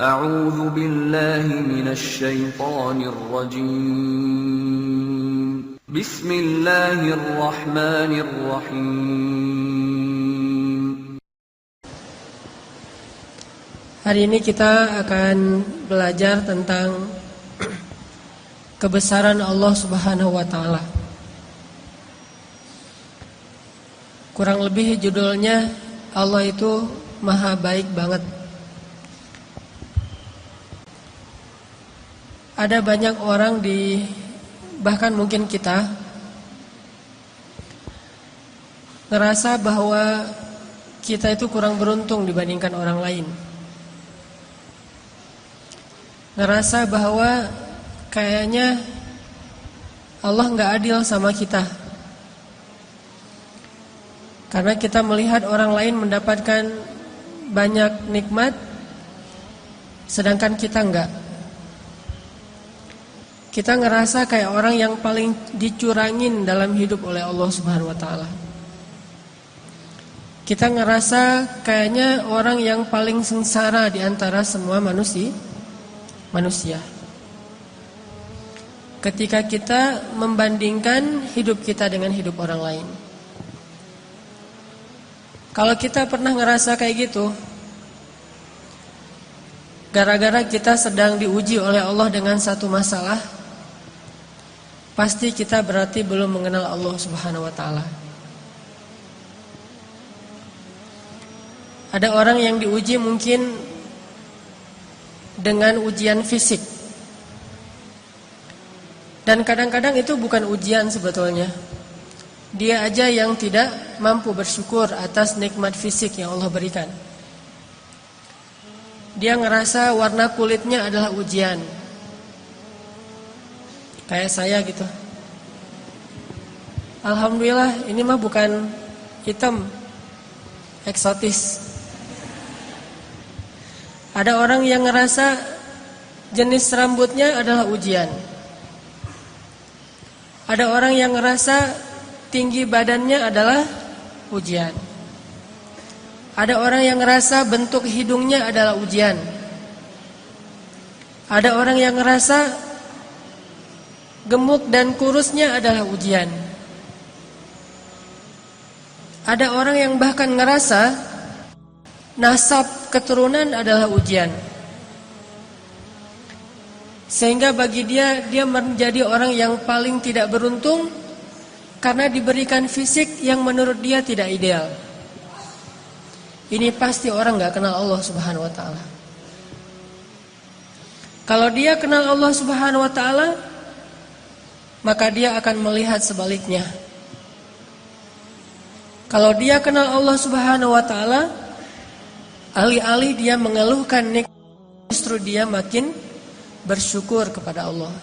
أعوذ بالله من الشيطان الرجيم بسم الله الرحمن الرحيم. Hari ini kita akan belajar tentang kebesaran Allah Subhanahu wa taala. Kurang lebih judulnya Allah itu maha baik banget. Ada banyak orang bahkan mungkin kita ngerasa bahwa kita itu kurang beruntung dibandingkan orang lain. Ngerasa bahwa kayaknya Allah nggak adil sama kita. Karena kita melihat orang lain mendapatkan banyak nikmat, sedangkan kita enggak. Kita ngerasa kayak orang yang paling dicurangin dalam hidup oleh Allah Subhanahu wa taala. Kita ngerasa kayaknya orang yang paling sengsara di antara semua manusia. Ketika kita membandingkan hidup kita dengan hidup orang lain. Kalau kita pernah ngerasa kayak gitu, gara-gara kita sedang diuji oleh Allah dengan satu masalah, pasti kita berarti belum mengenal Allah Subhanahu wa taala. Ada orang yang diuji mungkin dengan ujian fisik. Dan kadang-kadang itu bukan ujian sebetulnya. Dia aja yang tidak mampu bersyukur atas nikmat fisik yang Allah berikan. Dia ngerasa warna kulitnya adalah ujian. Kayak saya gitu. Alhamdulillah ini mah bukan hitam, eksotis. Ada orang yang ngerasa jenis rambutnya adalah ujian. Ada orang yang ngerasa tinggi badannya adalah ujian. Ada orang yang ngerasa bentuk hidungnya adalah ujian. Ada orang yang ngerasa gemuk dan kurusnya adalah ujian. Ada orang yang bahkan ngerasa nasab keturunan adalah ujian. Sehingga bagi dia menjadi orang yang paling tidak beruntung karena diberikan fisik yang menurut dia tidak ideal. Ini pasti orang gak kenal Allah Subhanahu wa ta'ala. Kalau dia kenal Allah Subhanahu wa ta'ala, maka dia akan melihat sebaliknya. Kalau dia kenal Allah Subhanahu wa ta'ala, alih-alih dia mengeluhkan nikmat, justru dia makin bersyukur kepada Allah.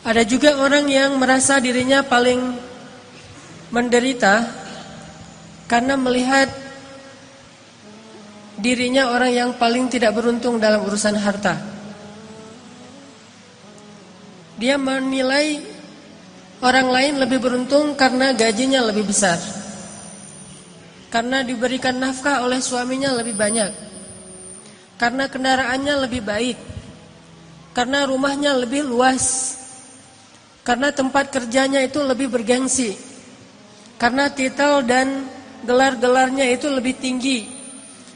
Ada juga orang yang merasa dirinya paling menderita karena melihat dirinya orang yang paling tidak beruntung dalam urusan harta. Dia menilai orang lain lebih beruntung karena gajinya lebih besar, karena diberikan nafkah oleh suaminya lebih banyak, karena kendaraannya lebih baik, karena rumahnya lebih luas, karena tempat kerjanya itu lebih bergengsi, karena titel dan gelar-gelarnya itu lebih tinggi,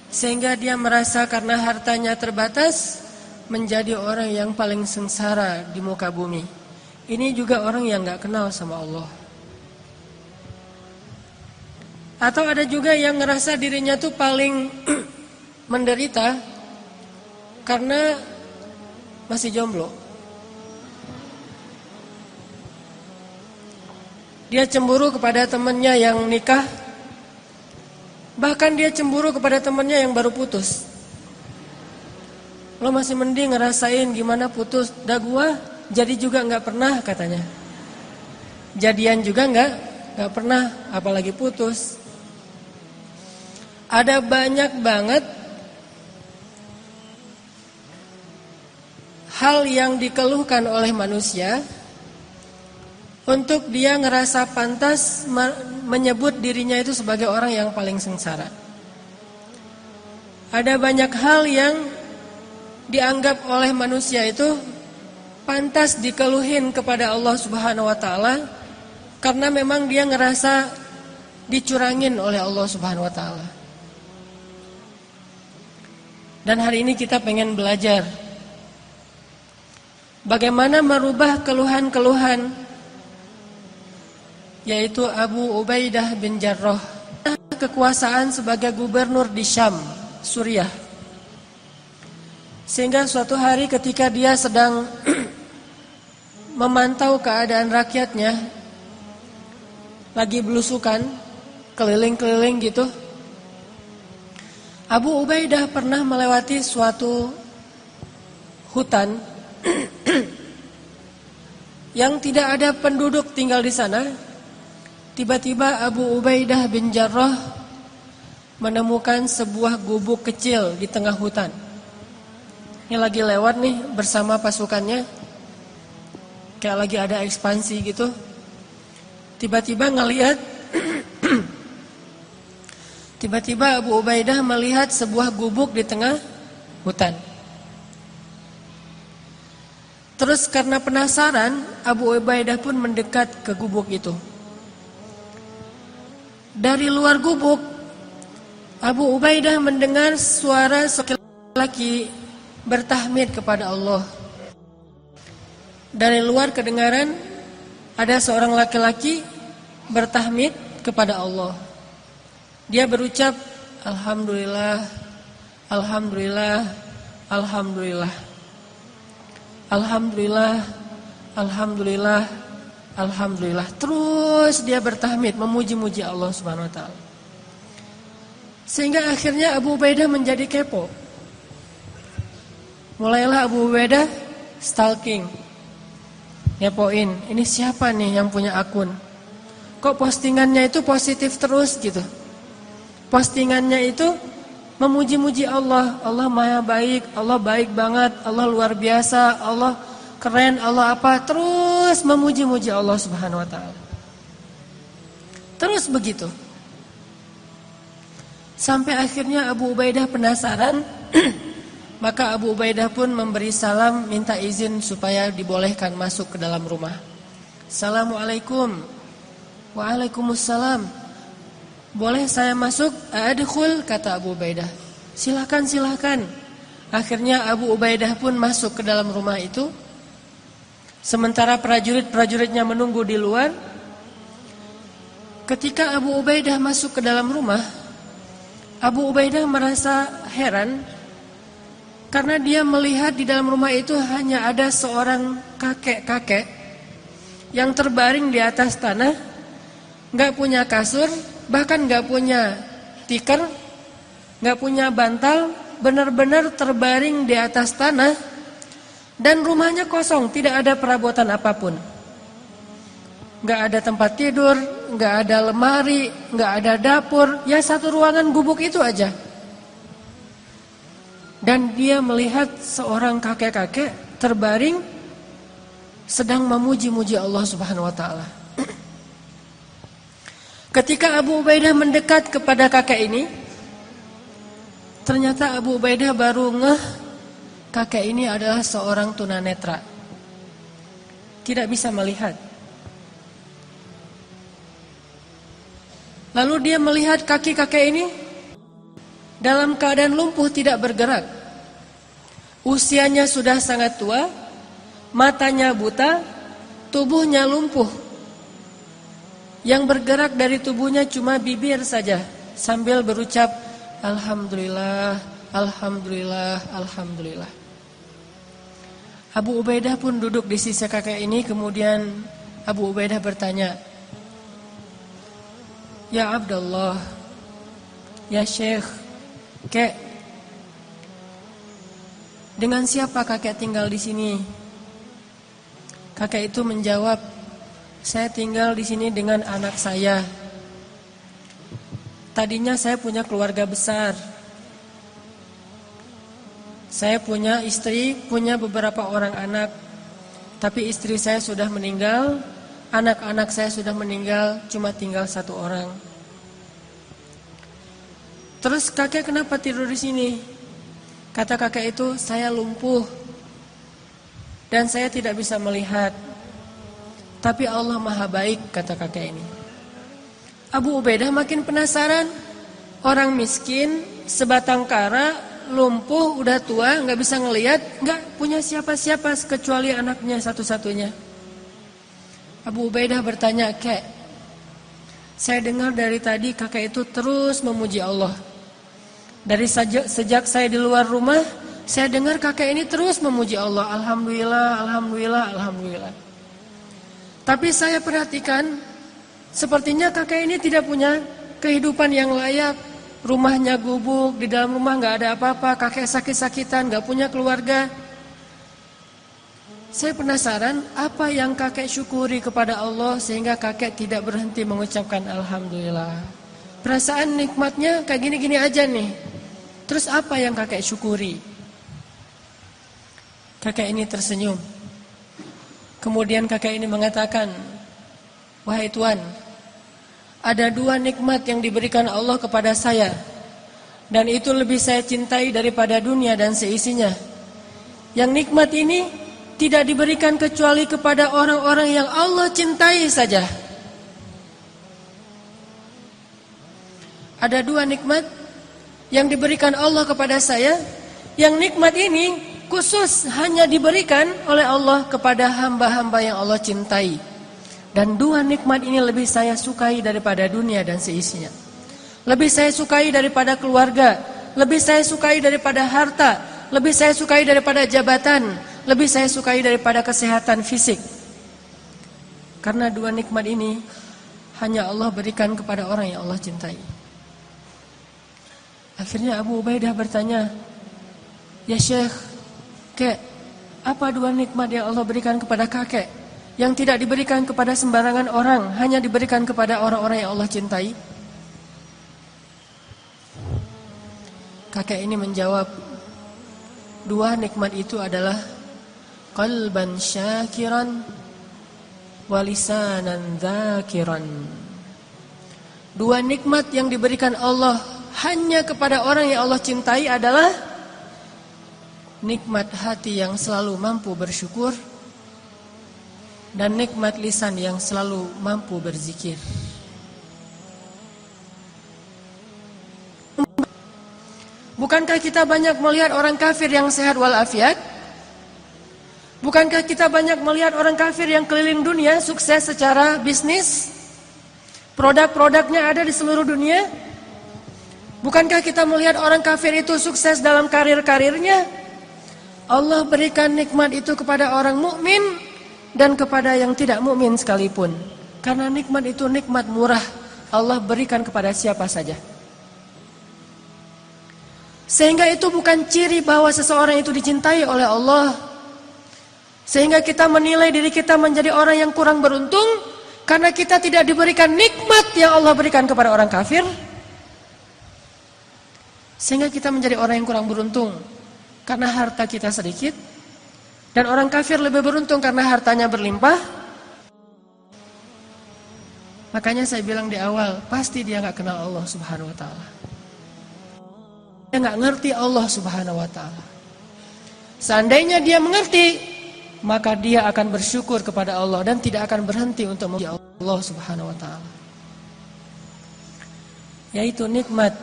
sehingga dia merasa karena hartanya terbatas menjadi orang yang paling sengsara di muka bumi. Ini juga orang yang gak kenal sama Allah. Atau ada juga yang ngerasa dirinya tuh paling menderita karena masih jomblo. Dia cemburu kepada temannya yang nikah. Bahkan dia cemburu kepada temannya yang baru putus. Lo masih mending ngerasain gimana putus. Dah gua jadi juga gak pernah katanya. Jadian juga gak pernah, apalagi putus. Ada banyak banget hal yang dikeluhkan oleh manusia untuk dia ngerasa pantas menyebut dirinya itu sebagai orang yang paling sengsara. Ada banyak hal yang dianggap oleh manusia itu pantas dikeluhin kepada Allah Subhanahu wa taala karena memang dia ngerasa dicurangin oleh Allah Subhanahu wa taala. Dan hari ini kita pengen belajar bagaimana merubah keluhan-keluhan, yaitu Abu Ubaidah bin Jarrah kekuasaan sebagai gubernur di Syam, Suriah. Sehingga suatu hari ketika dia sedang memantau keadaan rakyatnya, lagi belusukan, keliling-keliling gitu, Abu Ubaidah pernah melewati suatu hutan yang tidak ada penduduk tinggal di sana. Tiba-tiba Abu Ubaidah bin Jarrah menemukan sebuah gubuk kecil di tengah hutan. Ini lagi lewat nih bersama pasukannya, kayak lagi ada ekspansi gitu. Tiba-tiba ngelihat tiba-tiba Abu Ubaidah melihat sebuah gubuk di tengah hutan. Terus karena penasaran, Abu Ubaidah pun mendekat ke gubuk itu. Dari luar gubuk, Abu Ubaidah mendengar suara laki-laki bertahmid kepada Allah. Dari luar kedengaran ada seorang laki-laki bertahmid kepada Allah. Dia berucap, Alhamdulillah, Alhamdulillah, Alhamdulillah, Alhamdulillah, Alhamdulillah, Alhamdulillah. Terus dia bertahmid, memuji-muji Allah Subhanahu wa taala. Sehingga akhirnya Abu Ubaidah menjadi kepo. Mulailah Abu Ubaidah stalking, ngepoin, ini siapa nih yang punya akun? Kok postingannya itu positif terus gitu? Postingannya itu memuji-muji Allah. Allah maha baik, Allah baik banget, Allah luar biasa, Allah keren, Allah apa? Terus memuji-muji Allah Subhanahu wa taala. Terus begitu. Sampai akhirnya Abu Ubaidah penasaran. Maka Abu Ubaidah pun memberi salam, minta izin supaya dibolehkan masuk ke dalam rumah. Assalamualaikum. Waalaikumsalam. Boleh saya masuk? Adkhul, kata Abu Ubaidah. Silakan, silakan. Akhirnya Abu Ubaidah pun masuk ke dalam rumah itu. Sementara prajurit-prajuritnya menunggu di luar. Ketika Abu Ubaidah masuk ke dalam rumah, Abu Ubaidah merasa heran karena dia melihat di dalam rumah itu hanya ada seorang kakek-kakek yang terbaring di atas tanah, gak punya kasur, bahkan gak punya tikar, gak punya bantal, benar-benar terbaring di atas tanah. Dan rumahnya kosong, tidak ada perabotan apapun. Gak ada tempat tidur, gak ada lemari, gak ada dapur, ya satu ruangan gubuk itu aja. Dan dia melihat seorang kakek-kakek terbaring sedang memuji-muji Allah Subhanahu wa taala. Ketika Abu Ubaidah mendekat kepada kakek ini, ternyata Abu Ubaidah baru ngeh kakek ini adalah seorang tunanetra. Tidak bisa melihat. Lalu dia melihat kaki kakek ini dalam keadaan lumpuh, tidak bergerak. Usianya sudah sangat tua, matanya buta, tubuhnya lumpuh. Yang bergerak dari tubuhnya cuma bibir saja sambil berucap Alhamdulillah, Alhamdulillah, Alhamdulillah. Abu Ubaidah pun duduk di sisi kakek ini. Kemudian Abu Ubaidah bertanya, Ya Abdullah, Ya Syekh, Kek, dengan siapa kakek tinggal di sini? Kakek itu menjawab, saya tinggal di sini dengan anak saya. Tadinya saya punya keluarga besar. Saya punya istri, punya beberapa orang anak. Tapi istri saya sudah meninggal, anak-anak saya sudah meninggal, cuma tinggal satu orang. Terus kakek kenapa tidur di sini? Kata kakek itu, saya lumpuh dan saya tidak bisa melihat. Tapi Allah maha baik, kata kakek ini. Abu Ubaidah makin penasaran. Orang miskin, sebatang kara, lumpuh, udah tua, gak bisa ngelihat, gak punya siapa-siapa kecuali anaknya satu-satunya. Abu Ubaidah bertanya, Kek, saya dengar dari tadi kakek itu terus memuji Allah. Dari sejak saya di luar rumah, saya dengar kakek ini terus memuji Allah. Alhamdulillah, Alhamdulillah, Alhamdulillah. Tapi saya perhatikan, sepertinya kakek ini tidak punya kehidupan yang layak. Rumahnya gubuk, di dalam rumah gak ada apa-apa, kakek sakit-sakitan, gak punya keluarga. Saya penasaran apa yang kakek syukuri kepada Allah sehingga kakek tidak berhenti mengucapkan Alhamdulillah. Perasaan nikmatnya kayak gini-gini aja nih. Terus apa yang kakek syukuri? Kakek ini tersenyum. Kemudian kakek ini mengatakan, wahai Tuan, ada 2 nikmat yang diberikan Allah kepada saya, dan itu lebih saya cintai daripada dunia dan seisinya. Yang nikmat ini tidak diberikan kecuali kepada orang-orang yang Allah cintai saja. Ada 2 nikmat yang diberikan Allah kepada saya, yang nikmat ini khusus hanya diberikan oleh Allah kepada hamba-hamba yang Allah cintai. Dan 2 nikmat ini lebih saya sukai daripada dunia dan seisinya. Lebih saya sukai daripada keluarga, lebih saya sukai daripada harta, lebih saya sukai daripada jabatan, lebih saya sukai daripada kesehatan fisik. Karena 2 nikmat ini hanya Allah berikan kepada orang yang Allah cintai. Akhirnya Abu Ubaidah bertanya, ya Syekh, Kek, apa 2 nikmat yang Allah berikan kepada kakek yang tidak diberikan kepada sembarangan orang, hanya diberikan kepada orang-orang yang Allah cintai? Kakek ini menjawab, 2 nikmat itu adalah qalban syakiran wa lisanan dzakiran. 2 nikmat yang diberikan Allah hanya kepada orang yang Allah cintai adalah nikmat hati yang selalu mampu bersyukur dan nikmat lisan yang selalu mampu berzikir. Bukankah kita banyak melihat orang kafir yang sehat walafiat? Bukankah kita banyak melihat orang kafir yang keliling dunia, sukses secara bisnis? Produk-produknya ada di seluruh dunia. Bukankah kita melihat orang kafir itu sukses dalam karir-karirnya? Allah berikan nikmat itu kepada orang mukmin dan kepada yang tidak mukmin sekalipun. Karena nikmat itu nikmat murah, Allah berikan kepada siapa saja. Sehingga itu bukan ciri bahwa seseorang itu dicintai oleh Allah. Sehingga kita menilai diri kita menjadi orang yang kurang beruntung karena kita tidak diberikan nikmat yang Allah berikan kepada orang kafir. Sehingga kita menjadi orang yang kurang beruntung karena harta kita sedikit. Dan orang kafir lebih beruntung karena hartanya berlimpah. Makanya saya bilang di awal, pasti dia gak kenal Allah subhanahu wa ta'ala. Dia gak ngerti Allah subhanahu wa ta'ala. Seandainya dia mengerti, maka dia akan bersyukur kepada Allah dan tidak akan berhenti untuk memuji Allah subhanahu wa ta'ala. Yaitu nikmat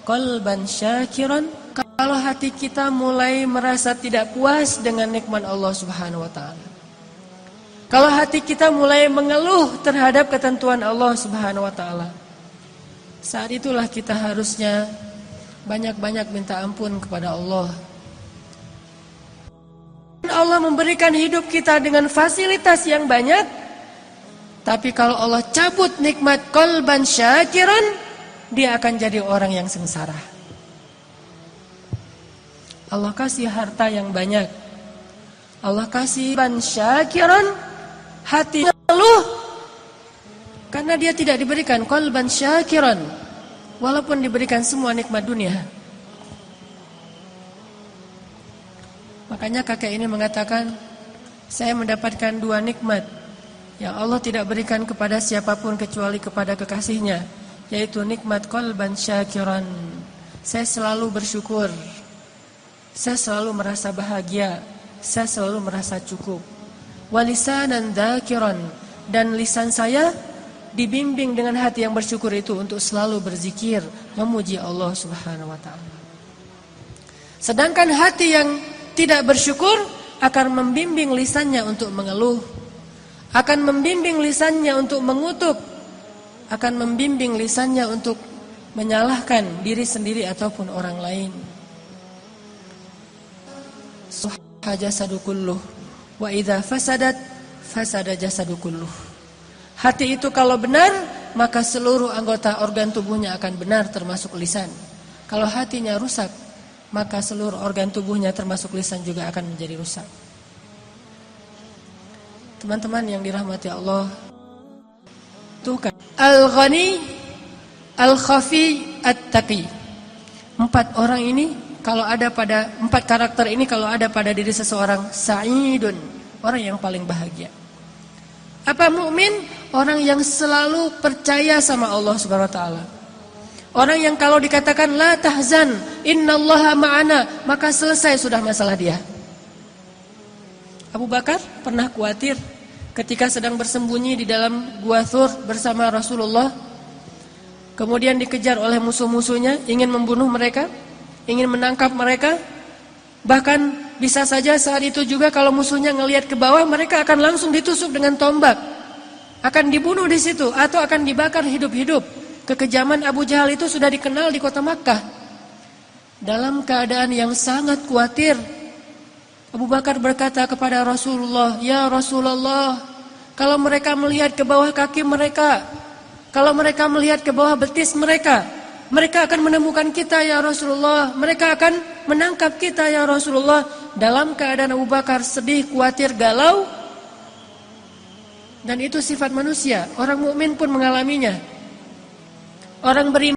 qalban syakiran. Kalau hati kita mulai merasa tidak puas dengan nikmat Allah subhanahu wa ta'ala, kalau hati kita mulai mengeluh terhadap ketentuan Allah subhanahu wa ta'ala, saat itulah kita harusnya banyak-banyak minta ampun kepada Allah. Allah memberikan hidup kita dengan fasilitas yang banyak, tapi kalau Allah cabut nikmat qalban syakiran, dia akan jadi orang yang sengsara. Allah kasih harta yang banyak, Allah kasih qalban syakiran, hati mengeluh karena dia tidak diberikan qalban syakiran, walaupun diberikan semua nikmat dunia. Makanya kakek ini mengatakan, saya mendapatkan 2 nikmat yang Allah tidak berikan kepada siapapun kecuali kepada kekasihnya, yaitu nikmat qalban syakiran, saya selalu bersyukur, saya selalu merasa bahagia, saya selalu merasa cukup. Walisanan dzakiran, dan lisan saya dibimbing dengan hati yang bersyukur itu untuk selalu berzikir, memuji Allah Subhanahu wa taala. Sedangkan hati yang tidak bersyukur akan membimbing lisannya untuk mengeluh, akan membimbing lisannya untuk mengutuk, akan membimbing lisannya untuk menyalahkan diri sendiri ataupun orang lain. Suhha jasadu kulluh wa idza fasadat fasada jasadu kulluh. Hati itu kalau benar, maka seluruh anggota organ tubuhnya akan benar termasuk lisan. Kalau hatinya rusak, maka seluruh organ tubuhnya termasuk lisan juga akan menjadi rusak. Teman-teman yang dirahmati Allah, tuh kan Al-Ghani, Al-Khafi, At-Taqi. 4 orang ini kalau ada pada 4 karakter ini kalau ada pada diri seseorang, sa'idun, orang yang paling bahagia. Apa mukmin? Orang yang selalu percaya sama Allah Subhanahu wa taala. Orang yang kalau dikatakan la tahzan, innallaha ma'ana, maka selesai sudah masalah dia. Abu Bakar pernah khawatir ketika sedang bersembunyi di dalam Gua Thur bersama Rasulullah. Kemudian dikejar oleh musuh-musuhnya, ingin membunuh mereka, ingin menangkap mereka. Bahkan bisa saja saat itu juga kalau musuhnya ngelihat ke bawah, mereka akan langsung ditusuk dengan tombak, akan dibunuh di situ atau akan dibakar hidup-hidup. Kekejaman Abu Jahal itu sudah dikenal di kota Makkah. Dalam keadaan yang sangat khawatir, Abu Bakar berkata kepada Rasulullah, "Ya Rasulullah, kalau mereka melihat ke bawah kaki mereka, kalau mereka melihat ke bawah betis mereka, mereka akan menemukan kita ya Rasulullah, mereka akan menangkap kita ya Rasulullah." Dalam keadaan Abu Bakar sedih, khawatir, galau, dan itu sifat manusia. Orang mukmin pun mengalaminya. Orang beriman